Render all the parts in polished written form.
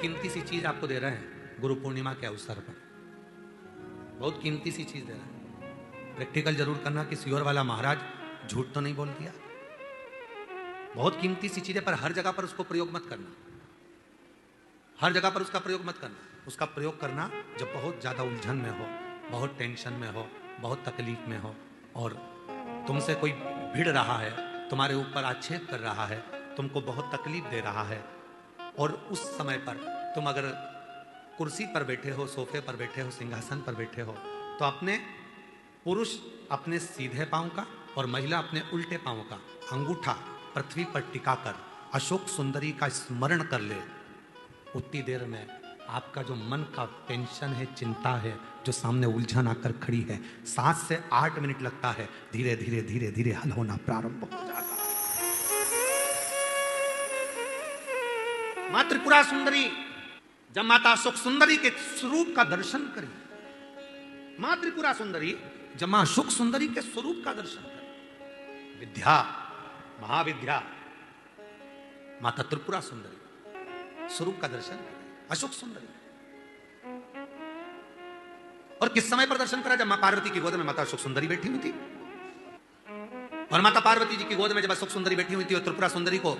कीमती सी चीज आपको दे रहे हैं गुरु पूर्णिमा के अवसर पर, बहुत कीमती सी चीज दे रहे हैं। प्रैक्टिकल जरूर करना कि सियोर वाला महाराज झूठ तो नहीं बोल दिया। बहुत कीमती सी चीज है, पर हर जगह पर उसको प्रयोग मत करना, हर जगह पर उसका प्रयोग मत करना। उसका प्रयोग करना जब बहुत ज्यादा उलझन में हो, बहुत टेंशन में हो, बहुत तकलीफ में हो, और तुमसे कोई भिड़ रहा है, तुम्हारे ऊपर आक्षेप कर रहा है, तुमको बहुत तकलीफ दे रहा है, और उस समय पर तुम अगर कुर्सी पर बैठे हो, सोफे पर बैठे हो, सिंहासन पर बैठे हो, तो अपने पुरुष अपने सीधे पांव का और महिला अपने उल्टे पांव का अंगूठा पृथ्वी पर टिकाकर अशोक सुंदरी का स्मरण कर ले। उतनी देर में आपका जो मन का टेंशन है, चिंता है, जो सामने उलझन आकर खड़ी है, 7 से 8 मिनट लगता है, धीरे धीरे धीरे धीरे हल होना प्रारंभ हो जाता है। मां त्रिपुरा सुंदरी जब माता अशोक सुंदरी के स्वरूप का दर्शन करी, मां त्रिपुरा सुंदरी जब मां अशोक सुंदरी के स्वरूप का दर्शन करी, विद्या महाविद्या माता त्रिपुरा सुंदरी स्वरूप का दर्शन करी, अशोक सुंदरी। और किस समय पर दर्शन करा? जब मां पार्वती की गोद में माता अशोक सुंदरी बैठी हुई थी, और माता पार्वती जी की गोद में जब अशोक सुंदरी बैठी हुई थी, और त्रिपुरा सुंदरी को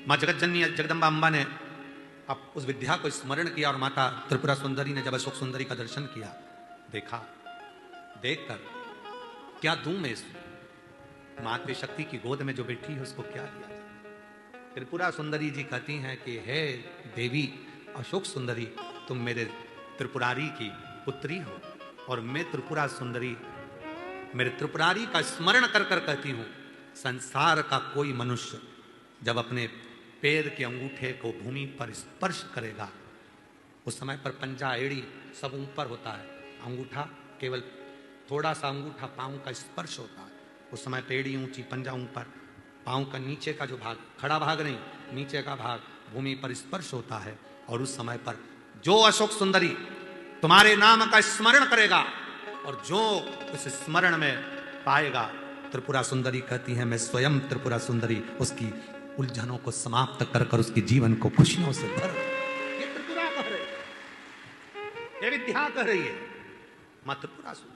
मां जगतजननी जगदम्बा अम्बा ने अब उस विद्या को स्मरण किया, और माता त्रिपुरा सुंदरी ने जब अशोक सुंदरी का दर्शन किया, देखा, देखकर क्या दूं मैं इस मातृ शक्ति की गोद में जो बैठी है उसको क्या दिया जाए? त्रिपुरा सुंदरी जी कहती हैं कि हे देवी अशोक सुंदरी, तुम मेरे त्रिपुरारी की पुत्री हो, और मैं त्रिपुरा सुंदरी मेरे त्रिपुरारी का स्मरण कर कर कहती हूं, संसार का कोई मनुष्य जब अपने पैर के अंगूठे को भूमि पर स्पर्श करेगा, उस समय पर पंजा एड़ी सब ऊपर होता है, अंगूठा केवल थोड़ा सा अंगूठा पांव का स्पर्श होता है, उस समय पेड़ी ऊंची, पंजा ऊपर, पांव का नीचे का जो भाग, खड़ा भाग नहीं, नीचे का भाग भूमि पर स्पर्श होता है। और उस समय पर जो अशोक सुंदरी तुम्हारे नाम का स्मरण करेगा और जो उस स्मरण में पाएगा, त्रिपुरा सुंदरी कहती है मैं स्वयं त्रिपुरा सुंदरी उसकी उलझनों को समाप्त कर कर उसकी जीवन को खुशियों से भर। ये त्रिपुरा कह रही है, ये विद्या कह रही है, मां त्रिपुरा सुंदरी।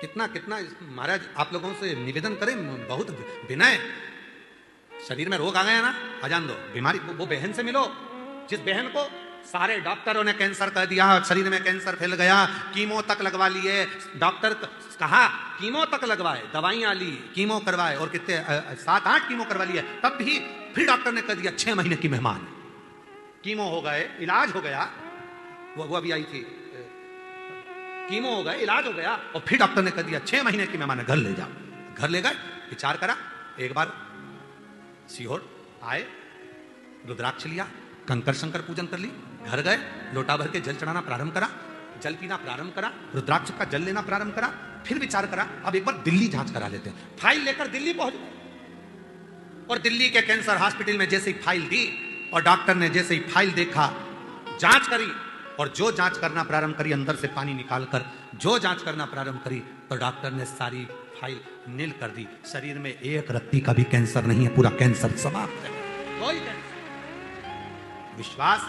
कितना कितना महाराज आप लोगों से निवेदन करें, बहुत विनय। शरीर में रोग आ गया ना, अजान दो, बीमारी, वो बहन से मिलो जिस बहन को सारे डॉक्टरों ने कैंसर कह दिया, शरीर में कैंसर फैल गया, कीमो तक लगवा लिए, डॉक्टर कहा कीमो तक लगवाए, दवाइयां ली, कीमो करवाए, और कितने 7-8 कीमो करवा लिए, तब भी फिर डॉक्टर ने कह दिया 6 महीने की मेहमान। कीमो हो गए, इलाज हो गया, वो अभी आई थी, कीमो हो गए, इलाज हो गया, और फिर डॉक्टर ने कह दिया 6 महीने की मेहमान है, घर ले जाओ। घर ले गए, विचार करा, एक बार सीहोर आए, रुद्राक्ष लिया, कंकर शंकर पूजन कर ली, घर गए, लोटा भर के जल चढ़ाना प्रारंभ करा, जल पीना प्रारंभ करा, रुद्राक्ष का जल लेना प्रारंभ करा, फिर विचार करा अब एक बार दिल्ली जांच करा लेते हैं। फाइल लेकर दिल्ली पहुंच गए, और दिल्ली के कैंसर हॉस्पिटल में जैसे ही फाइल दी, और डॉक्टर ने जैसे ही फाइल देखा, जांच करी, और जो जांच करना प्रारंभ करी, अंदर से पानी निकालकर जो जांच करना प्रारंभ करी, तो डॉक्टर ने सारी फाइल नील कर दी। शरीर में एक रत्ती का भी कैंसर नहीं है, पूरा कैंसर समाप्त है, कोई कैंसर। विश्वास।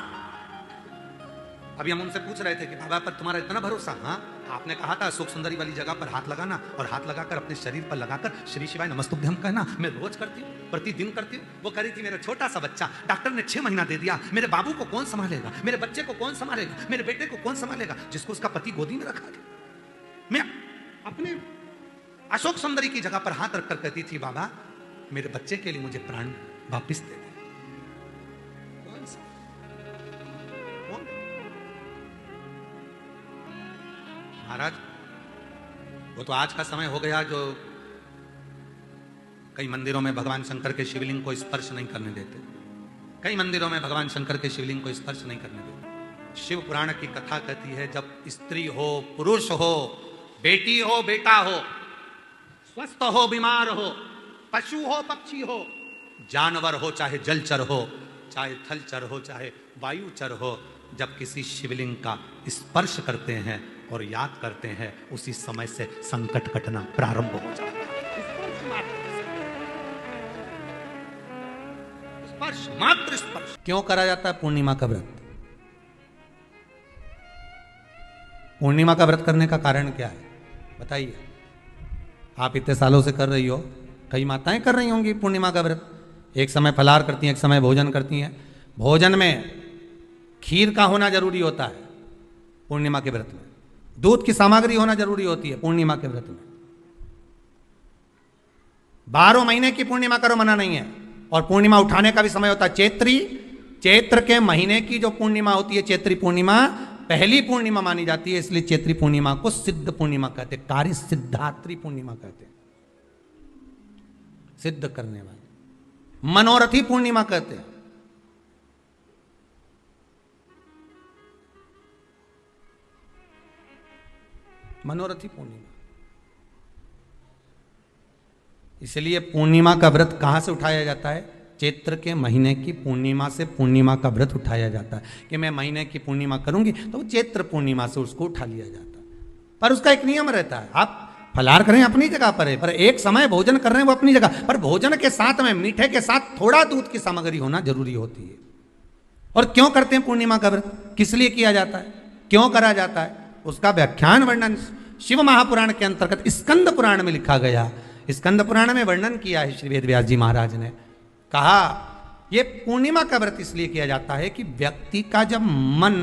अभी हम उनसे पूछ रहे थे कि बाबा पर तुम्हारा इतना भरोसा? हाँ, आपने कहा था अशोक सुंदरी वाली जगह पर हाथ लगाना, और हाथ लगाकर अपने शरीर पर लगाकर श्री शिवाय नमस्तुभ्यम कहना। मैं रोज करती हूँ, प्रतिदिन करती हूँ। वो कह रही थी मेरा छोटा सा बच्चा, डॉक्टर ने 6 महीना दे दिया, मेरे बाबू को कौन संभालेगा, मेरे बच्चे को कौन संभालेगा, मेरे बेटे को कौन संभालेगा, जिसको उसका पति गोदी में रखा था। मैं अपने अशोक सुंदरी की जगह पर हाथ रखकर कहती थी बाबा मेरे बच्चे के लिए मुझे प्राण वापिस दे दे। महाराज वो तो आज का समय हो गया जो कई मंदिरों में भगवान शंकर के शिवलिंग को स्पर्श नहीं करने देते, कई मंदिरों में भगवान शंकर के शिवलिंग को स्पर्श नहीं करने देते। शिव पुराण की कथा कहती है जब स्त्री हो, पुरुष हो, बेटी हो, बेटा हो, स्वस्थ हो, बीमार हो, पशु हो, पक्षी हो, जानवर हो, चाहे जलचर हो, चाहे थलचर हो, चाहे वायुचर हो, जब किसी शिवलिंग का स्पर्श करते हैं और याद करते हैं, उसी समय से संकट कटना प्रारंभ हो जाता है। स्पर्श, मात्र स्पर्श। क्यों करा जाता है पूर्णिमा का व्रत? पूर्णिमा का व्रत करने का कारण क्या है बताइए? आप इतने सालों से कर रही हो, कई माताएं कर रही होंगी पूर्णिमा का व्रत। एक समय फलाहार करती हैं, एक समय भोजन करती हैं। भोजन में खीर का होना जरूरी होता है पूर्णिमा के व्रत में। दूध की सामग्री होना जरूरी होती है पूर्णिमा के व्रत में। 12 महीने की पूर्णिमा करो, मना नहीं है। और पूर्णिमा उठाने का भी समय होता है चैत्री। चैत्र के महीने की जो पूर्णिमा होती है, चैत्री पूर्णिमा पहली पूर्णिमा मानी जाती है, इसलिए चैत्री पूर्णिमा को सिद्ध पूर्णिमा कहते हैं, कार्य सिद्धात्री पूर्णिमा कहते हैं, सिद्ध करने वाले। मनोरथी पूर्णिमा कहते हैं। मनोरथी पूर्णिमा। इसलिए पूर्णिमा का व्रत कहां से उठाया जाता है? चैत्र के महीने की पूर्णिमा से पूर्णिमा का व्रत उठाया जाता है कि मैं महीने की पूर्णिमा करूंगी तो चैत्र पूर्णिमा से उसको उठा लिया जाता है। पर उसका एक नियम रहता है, आप फलाहार करें अपनी जगह पर है, पर एक समय भोजन कर रहे हैं वो अपनी जगह पर। भोजन के साथ में मीठे के साथ थोड़ा दूध की सामग्री होना जरूरी होती है। और क्यों करते हैं पूर्णिमा का व्रत? किस लिए किया जाता है, क्यों करा जाता है, उसका व्याख्यान वर्णन शिव महापुराण के अंतर्गत स्कंद पुराण में लिखा गया। स्कंद पुराण में वर्णन किया है श्री वेद व्यास जी महाराज ने। कहा यह पूर्णिमा का व्रत इसलिए किया जाता है कि व्यक्ति का जब मन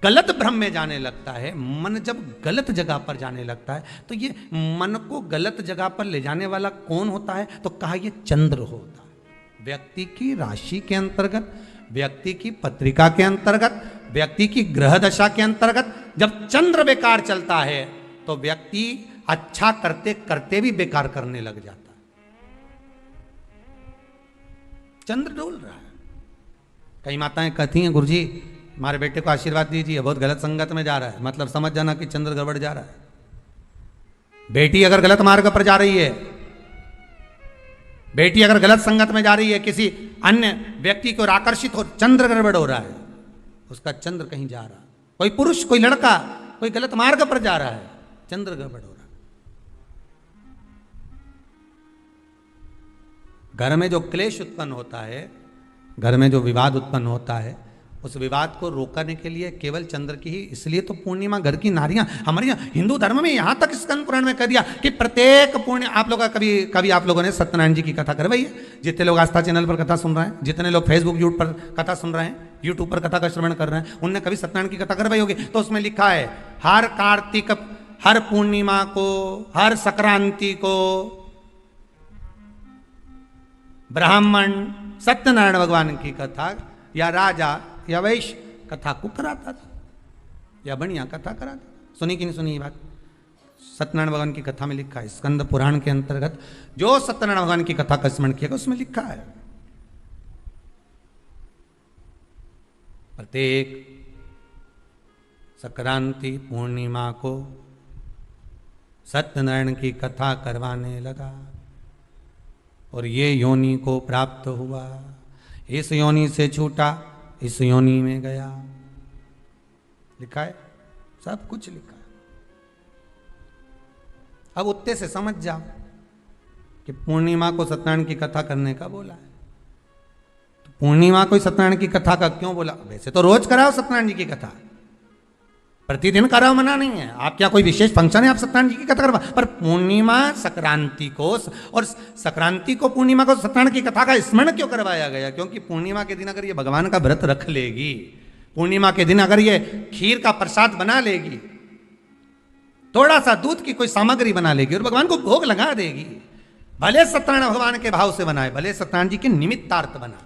गलत भ्रम में जाने लगता है, मन जब गलत जगह पर जाने लगता है, तो ये मन को गलत जगह पर ले जाने वाला कौन होता है? तो कहा यह चंद्र होता है। व्यक्ति की राशि के अंतर्गत, व्यक्ति की पत्रिका के अंतर्गत, व्यक्ति की ग्रह दशा के अंतर्गत जब चंद्र बेकार चलता है तो व्यक्ति अच्छा करते करते भी बेकार करने लग जाता है। चंद्र डोल रहा है। कई माताएं कहती हैं गुरुजी हमारे बेटे को आशीर्वाद दीजिए, बहुत गलत संगत में जा रहा है। मतलब समझ जाना कि चंद्र गड़बड़ जा रहा है। बेटी अगर गलत मार्ग पर जा रही है, बेटी अगर गलत संगत में जा रही है, किसी अन्य व्यक्ति को आकर्षित हो, चंद्र गड़बड़ हो रहा है, उसका चंद्र कहीं जा रहा है। कोई पुरुष, कोई लड़का, कोई गलत मार्ग पर जा रहा है, चंद्र गड़बड़ हो रहा है। घर में जो क्लेश उत्पन्न होता है, घर में जो विवाद उत्पन्न होता है, उस विवाद को रोकने के लिए केवल चंद्र की ही, इसलिए तो पूर्णिमा घर की नारियां हमारे यहाँ हिंदू धर्म में यहां तक स्कंद पुराण में कह दिया कि प्रत्येक पूर्णिमा। आप लोग कभी आप लोगों ने सत्यनारायण जी की कथा करवाई है? जितने लोग आस्था चैनल पर कथा सुन रहे हैं, जितने लोग फेसबुक यूट्यूब पर कथा सुन रहे हैं, यूट्यूब पर कथा का श्रवण कर रहे हैं, उनने कभी सत्यनारायण की कथा करवाई होगी। तो उसमें लिखा है हर कार्तिक, हर पूर्णिमा को, हर संक्रांति को ब्राह्मण सत्यनारायण भगवान की कथा या राजा या वैश्य कथा को कराता था, या बढ़िया कथा कराता। सुनी कि नहीं सुनी ये बात? सत्यनारायण भगवान की कथा में लिखा है, स्कंद पुराण के अंतर्गत जो सत्यनारायण भगवान की कथा का स्मरण किया उसमें लिखा है प्रत्येक संक्रांति पूर्णिमा को सत्यनारायण की कथा करवाने लगा और ये योनि को प्राप्त हुआ। इस योनि से छूटा, इस योनि में गया। लिखा है, सब कुछ लिखा है। अब उत्ते से समझ जाओ कि पूर्णिमा को सत्यनारायण की कथा करने का बोला है। तो पूर्णिमा को सत्यनारायण की कथा का क्यों बोला? वैसे तो रोज कराओ सत्यनारायण जी की कथा, प्रतिदिन कराओ, मना नहीं है। आप क्या कोई विशेष फंक्शन है आप सत्यनारायण जी की कथा करवा, पर पूर्णिमा संक्रांति को और संक्रांति को पूर्णिमा को सत्यनारायण की कथा का स्मरण क्यों करवाया गया? क्योंकि पूर्णिमा के दिन अगर ये भगवान का व्रत रख लेगी, पूर्णिमा के दिन अगर ये खीर का प्रसाद बना लेगी, थोड़ा सा दूध की कोई सामग्री बना लेगी और भगवान को भोग लगा देगी, भले सत्यनारायण भगवान के भाव से बनाए, भले सत्यनारायण जी के निमित्तार्थ बना,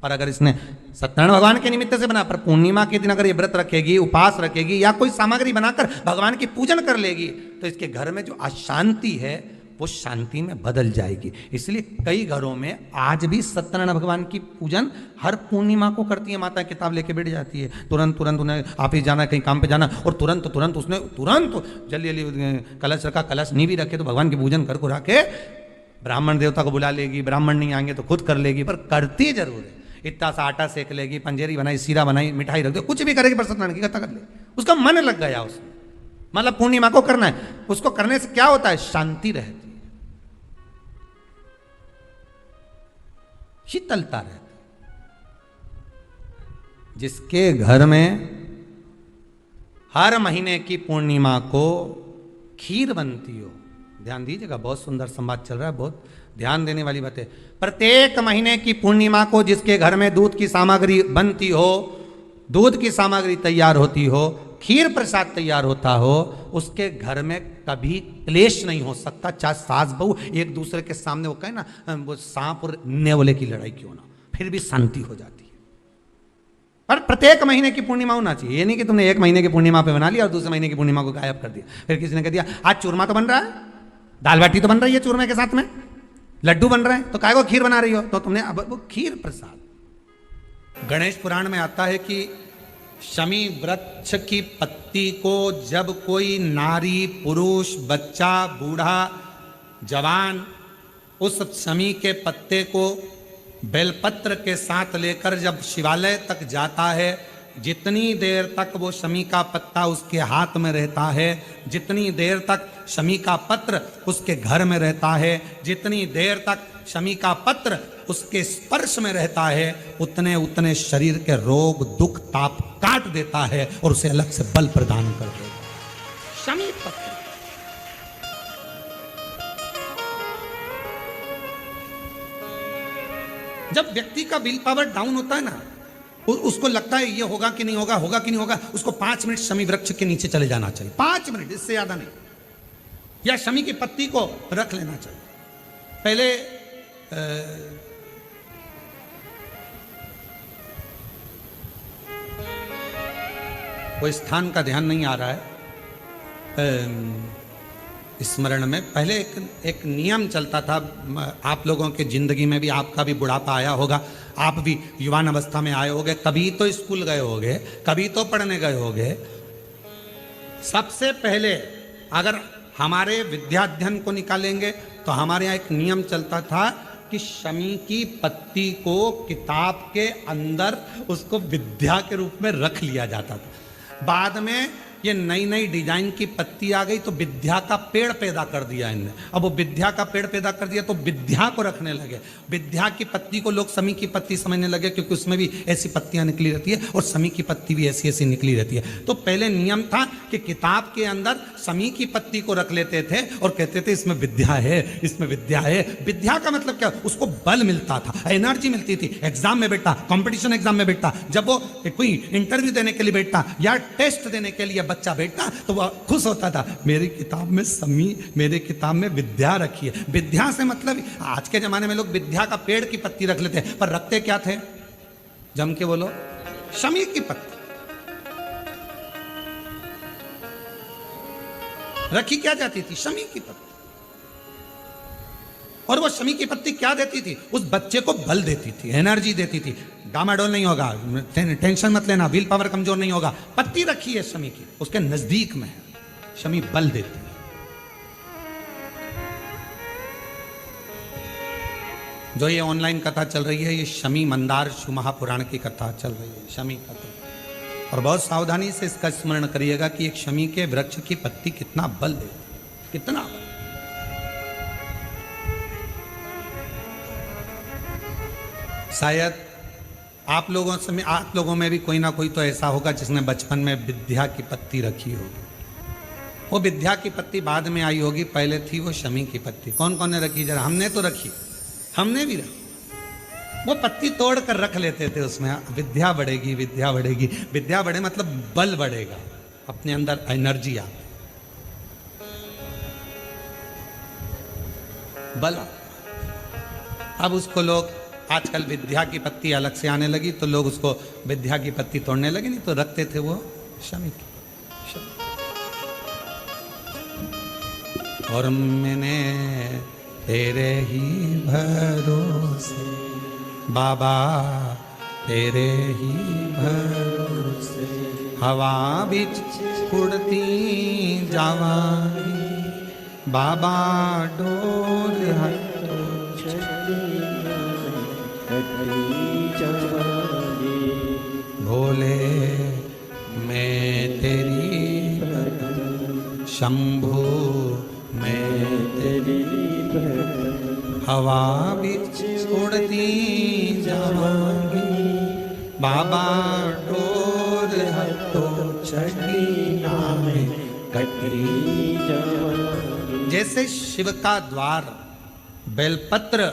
पर अगर इसने सत्यनारायण भगवान के निमित्त से बना, पर पूर्णिमा के दिन अगर ये व्रत रखेगी, उपास रखेगी या कोई सामग्री बनाकर भगवान की पूजन कर लेगी, तो इसके घर में जो अशांति है वो शांति में बदल जाएगी। इसलिए कई घरों में आज भी सत्यनारायण भगवान की पूजन हर पूर्णिमा को करती है। माता किताब लेके बैठ जाती है, तुरंत तुरंत उन्हें ऑफिस जाना, कहीं काम पे जाना, और तुरंत तुरंत उसने तुरंत जल्दी जल्दी कलश रखा, कलश नहीं भी रखे तो भगवान की पूजन कर को रखे, ब्राह्मण देवता को बुला लेगी, ब्राह्मण नहीं आएंगे तो खुद कर लेगी, पर करती जरूर है। इतना सा आटा सेक लेगी, पंजेरी बनाई, सीरा बनाई, मिठाई रख दो, कुछ भी करेगी, पर सत्यनारायण की कथा कर ले, उसका मन लग गया उसमें। मतलब पूर्णिमा को करना है। उसको करने से क्या होता है? शांति रहती है, शीतलता रहती है। जिसके घर में हर महीने की पूर्णिमा को खीर बनती हो, ध्यान दीजिएगा, बहुत सुंदर संवाद चल रहा है, बहुत ध्यान देने वाली बात है। प्रत्येक महीने की पूर्णिमा को जिसके घर में दूध की सामग्री बनती हो, दूध की सामग्री तैयार होती हो, खीर प्रसाद तैयार होता हो, उसके घर में कभी क्लेश नहीं हो सकता। चाहे सास बहू एक दूसरे के सामने वो कहे ना, वो सांप और नेवले की लड़ाई क्यों ना, फिर भी शांति हो जाती है। पर प्रत्येक महीने की पूर्णिमा होना चाहिए। ये नहीं कि तुमने एक महीने की पूर्णिमा पे बना लिया और दूसरे महीने की पूर्णिमा को गायब कर दिया। फिर किसी ने कह दिया आज चूरमा तो बन रहा है, दाल बाटी तो बन रही है चूरमे के साथ में, लड्डू बन रहे हैं, तो काय को खीर बना रही हो? तो तुमने अब वो खीर प्रसाद। गणेश पुराण में आता है कि शमी वृक्ष की पत्ती को जब कोई नारी, पुरुष, बच्चा, बूढ़ा, जवान उस शमी के पत्ते को बेलपत्र के साथ लेकर जब शिवालय तक जाता है, जितनी देर तक वो शमी का पत्ता उसके हाथ में रहता है, जितनी देर तक शमी का पत्र उसके घर में रहता है, जितनी देर तक शमी का पत्र उसके स्पर्श में रहता है, उतने उतने शरीर के रोग, दुख, ताप काट देता है और उसे अलग से बल प्रदान कर देता है। शमी पत्र जब व्यक्ति का विल पावर डाउन होता है ना, उसको लगता है ये होगा कि नहीं होगा, होगा कि नहीं होगा, उसको 5 मिनट शमी वृक्ष के नीचे चले जाना चाहिए, 5 मिनट, इससे ज्यादा नहीं, या शमी की पत्ती को रख लेना चाहिए। पहले कोई स्थान का ध्यान नहीं आ रहा है स्मरण में, पहले एक नियम चलता था, आप लोगों के जिंदगी में भी, आपका भी बुढ़ापा आया होगा, आप भी युवान अवस्था में आए होंगे, कभी तो स्कूल गए होंगे, कभी तो पढ़ने गए होंगे। सबसे पहले अगर हमारे विद्याध्ययन को निकालेंगे तो हमारे यहाँ एक नियम चलता था कि शमी की पत्ती को किताब के अंदर उसको विद्या के रूप में रख लिया जाता था। बाद में ये नई नई डिजाइन की पत्ती आ गई तो विद्या का पेड़ पैदा कर दिया इनने। अब वो विद्या का पेड़ पैदा कर दिया तो विद्या को रखने लगे। विद्या की पत्ती को लोग शमी की पत्ती समझने लगे, क्योंकि उसमें भी ऐसी पत्तियां निकली रहती है और शमी की पत्ती भी ऐसी ऐसी निकली रहती है। तो पहले नियम था कि किताब के अंदर शमी की पत्ती को रख लेते थे और कहते थे इसमें विद्या है, इसमें विद्या है। विद्या का मतलब क्या? उसको बल मिलता था, एनर्जी मिलती थी। एग्जाम में बैठा, कंपटीशन एग्जाम में बैठा, जब वो कोई इंटरव्यू देने के लिए बैठा या टेस्ट देने के लिए बच्चा बैठता तो वह खुश होता था, मेरी किताब में शमी, मेरे किताब में विद्या रखी है। विद्या से मतलब आज के जमाने में लोग विद्या का पेड़ की पत्ती रख लेते हैं, पर रखते क्या थे? जम के बोलो, शमी की पत्ती रखी क्या जाती थी? शमी की पत्ती। और वो शमी की पत्ती क्या देती थी? उस बच्चे को बल देती थी, एनर्जी देती थी। डामाडोल नहीं होगा, टेंशन मत लेना, विल पावर कमजोर नहीं होगा। पत्ती रखी है शमी की, उसके नजदीक में है, शमी बल देती है। जो ये ऑनलाइन कथा चल रही है, ये शमी मंदार शिव महापुराण की कथा चल रही है, शमी कथा। और बहुत सावधानी से इसका स्मरण करिएगा कि एक शमी के वृक्ष की पत्ती कितना बल देती है, कितना बल। शायद आप लोगों में भी कोई ना कोई तो ऐसा होगा जिसने बचपन में विद्या की पत्ती रखी होगी। वो विद्या की पत्ती बाद में आई होगी, पहले थी वो शमी की पत्ती। कौन कौन ने रखी? जरा हमने तो रखी, हमने भी रखी। वो पत्ती तोड़ कर रख लेते थे, उसमें विद्या बढ़ेगी, विद्या बढ़ेगी। विद्या बढ़े मतलब बल बढ़ेगा, अपने अंदर एनर्जी आ, बल। अब उसको लोग आजकल विद्या की पत्ती अलग से आने लगी तो लोग उसको विद्या की पत्ती तोड़ने लगे, नहीं तो रखते थे वो शमी की। और मैंने तेरे ही भरोसे बाबा, तेरे ही भरोसे हवा बिच उड़ती जावानी बाबा, डोर हटो भोले मैं तेरी शंभो मैं तेरी हवा बिच उड़ती जावांगी, बाबा डोर हटो चढ़ी नामे कटरी जावांगी। जैसे शिव का द्वार बेलपत्र,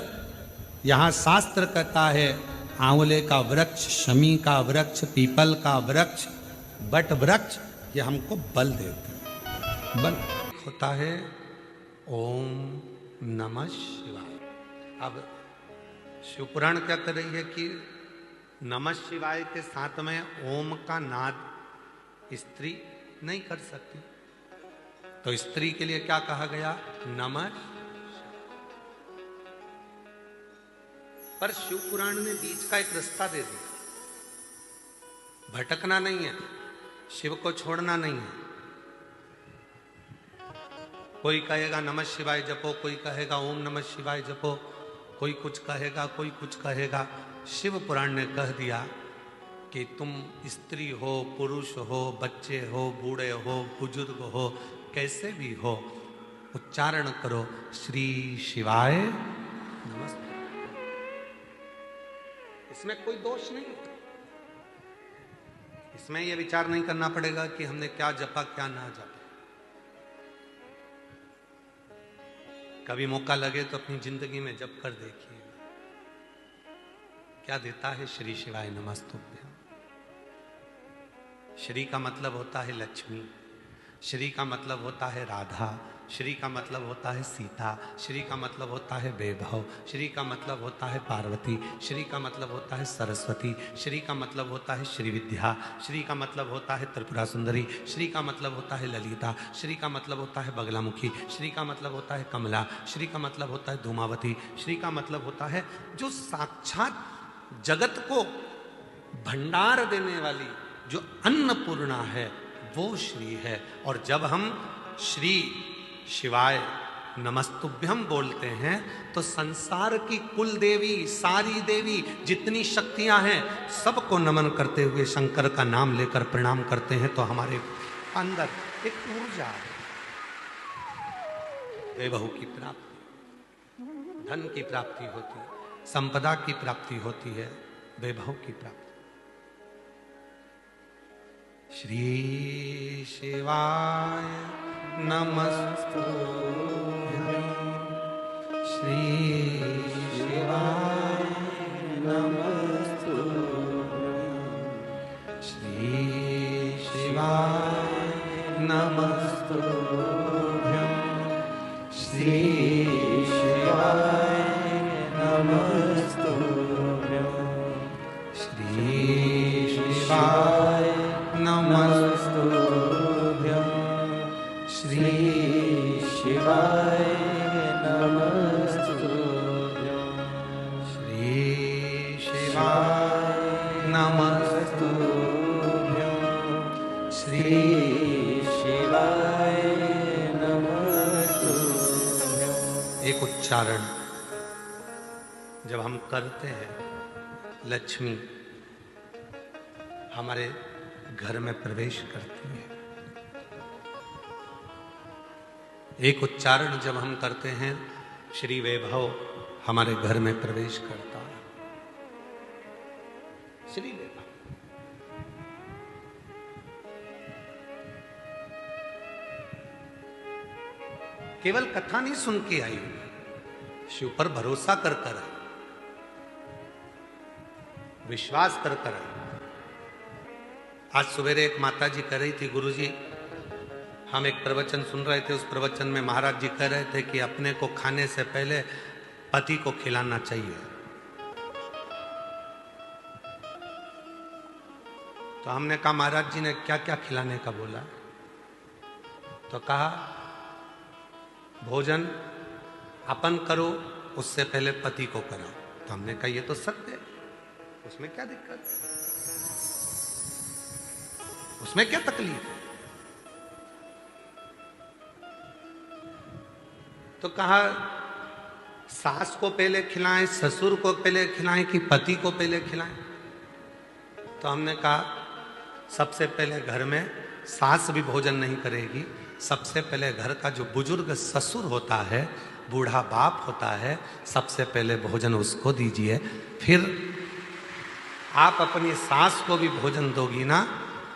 यहाँ शास्त्र कहता है आंवले का वृक्ष, शमी का वृक्ष, पीपल का वृक्ष, बट वृक्ष, ये हमको बल देते हैं। बल होता है ओम नमः शिवाय। अब शिवपुराण क्या कर रही है कि नमः शिवाय के साथ में ओम का नाद स्त्री नहीं कर सकती, तो स्त्री के लिए क्या कहा गया, नमः। पर शिव पुराण ने बीच का एक रास्ता दे दिया, भटकना नहीं है, शिव को छोड़ना नहीं है। कोई कहेगा नमः शिवाय जपो, कोई कहेगा ओम नमः शिवाय जपो, कोई कुछ कहेगा, कोई कुछ कहेगा। शिव पुराण ने कह दिया कि तुम स्त्री हो, पुरुष हो, बच्चे हो, बूढ़े हो, बुजुर्ग हो, कैसे भी हो, उच्चारण करो श्री शिवाय नमस्ते। इसमें कोई दोष नहीं, इसमें यह विचार नहीं करना पड़ेगा कि हमने क्या जपा क्या ना जपा। कभी मौका लगे तो अपनी जिंदगी में जप कर देखिए, क्या देता है श्री शिवाय नमस्तुभ्यं। श्री का मतलब होता है लक्ष्मी, श्री का मतलब होता है राधा, श्री का मतलब होता है सीता, श्री का मतलब होता है वैभव, श्री का मतलब होता है पार्वती, श्री का मतलब होता है सरस्वती, श्री का मतलब होता है श्री विद्या, श्री का मतलब होता है त्रिपुरा सुंदरी, श्री का मतलब होता है ललिता, श्री का मतलब होता है बगलामुखी, श्री का मतलब होता है कमला, श्री का मतलब होता है धूमावती, श्री का मतलब होता है जो साक्षात जगत को भंडार देने वाली जो अन्नपूर्णा है, वो श्री है। और जब हम श्री शिवाय नमस्तुभ्यम बोलते हैं तो संसार की कुल देवी, सारी देवी, जितनी शक्तियां हैं, सबको नमन करते हुए शंकर का नाम लेकर प्रणाम करते हैं, तो हमारे अंदर एक ऊर्जा, वैभव की प्राप्ति, धन की प्राप्ति होती है, संपदा की प्राप्ति होती है, वैभव की प्राप्ति। श्री शिवाय नमस्तुभ्यं, श्री शिवाय नमस्तुभ्यं, श्री शिवाय नमस्तुभ्यं, श्री शिवाय नमस्तुभ्यं, श्री शिवाय नमस्तुभ्यं, श्री शिवाय नमस्तुभ्यं, श्री शिवाय नमस्तुभ्यं, श्री शिवाय नमस्तुभ्यं। एक उच्चारण जब हम करते हैं, लक्ष्मी हमारे घर में प्रवेश करती है। एक उच्चारण जब हम करते हैं, श्री वैभव हमारे घर में प्रवेश करता है। श्री वैभव केवल कथा नहीं सुन के आई, शिव पर भरोसा कर कर आई, विश्वास कर कर आई। आज सवेरे एक माता जी कह रही थी, गुरुजी हम एक प्रवचन सुन रहे थे, उस प्रवचन में महाराज जी कह रहे थे कि अपने को खाने से पहले पति को खिलाना चाहिए। तो हमने कहा महाराज जी ने क्या क्या खिलाने का बोला? तो कहा भोजन अपन करो, उससे पहले पति को कराओ। तो हमने कहा ये तो सत्य है, उसमें क्या दिक्कत, उसमें क्या तकलीफ है? तो कहा सास को पहले खिलाएं, ससुर को पहले खिलाएं कि पति को पहले खिलाएं? तो हमने कहा सबसे पहले घर में सास भी भोजन नहीं करेगी सबसे पहले घर का जो बुजुर्ग ससुर होता है, बूढ़ा बाप होता है, सबसे पहले भोजन उसको दीजिए। फिर आप अपनी सास को भी भोजन दोगी ना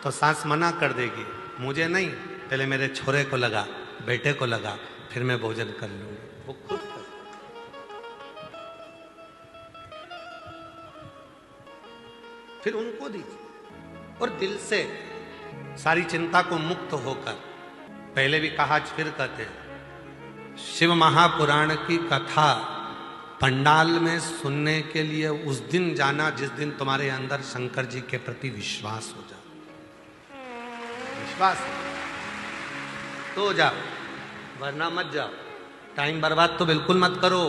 तो सास मना कर देगी, मुझे नहीं, पहले मेरे छोरे को लगा, बेटे को लगा, फिर मैं भोजन कर लूंगी। वो खुद कर। फिर उनको दीजिए और दिल से सारी चिंता को मुक्त होकर, पहले भी कहा आज फिर कहते हैं, शिव महापुराण की कथा पंडाल में सुनने के लिए उस दिन जाना जिस दिन तुम्हारे अंदर शंकर जी के प्रति विश्वास हो जाए। विश्वास तो जाओ, वरना मत जाओ। टाइम बर्बाद तो बिल्कुल मत करो।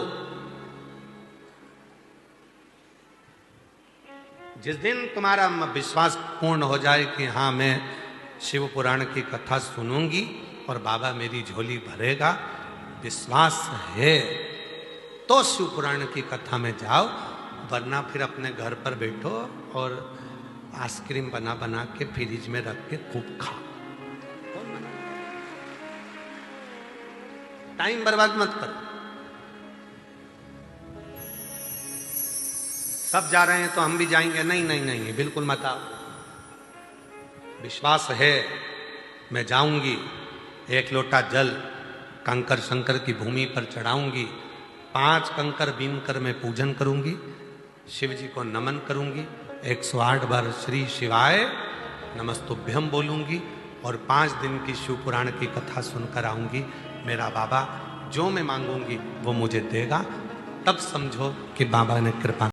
जिस दिन तुम्हारा विश्वास पूर्ण हो जाए कि हाँ मैं शिव पुराण की कथा सुनूंगी और बाबा मेरी झोली भरेगा, विश्वास है तो शिव पुराण की कथा में जाओ, वरना फिर अपने घर पर बैठो और आइसक्रीम बना बना के फ्रिज में रख के खूब खाओ। टाइम बर्बाद मत करो। सब जा रहे हैं तो हम भी जाएंगे, नहीं नहीं नहीं, बिल्कुल मत आओ। विश्वास है मैं जाऊंगी, एक लोटा जल कंकर शंकर की भूमि पर चढ़ाऊंगी, 5 कंकर बीन कर मैं पूजन करूंगी, शिव जी को नमन करूंगी, 108 बार श्री शिवाय नमस्तुभ्यम बोलूंगी और 5 दिन की शिव पुराण की कथा सुनकर आऊंगी। मेरा बाबा जो मैं मांगूंगी वो मुझे देगा। तब समझो कि बाबा ने कृपा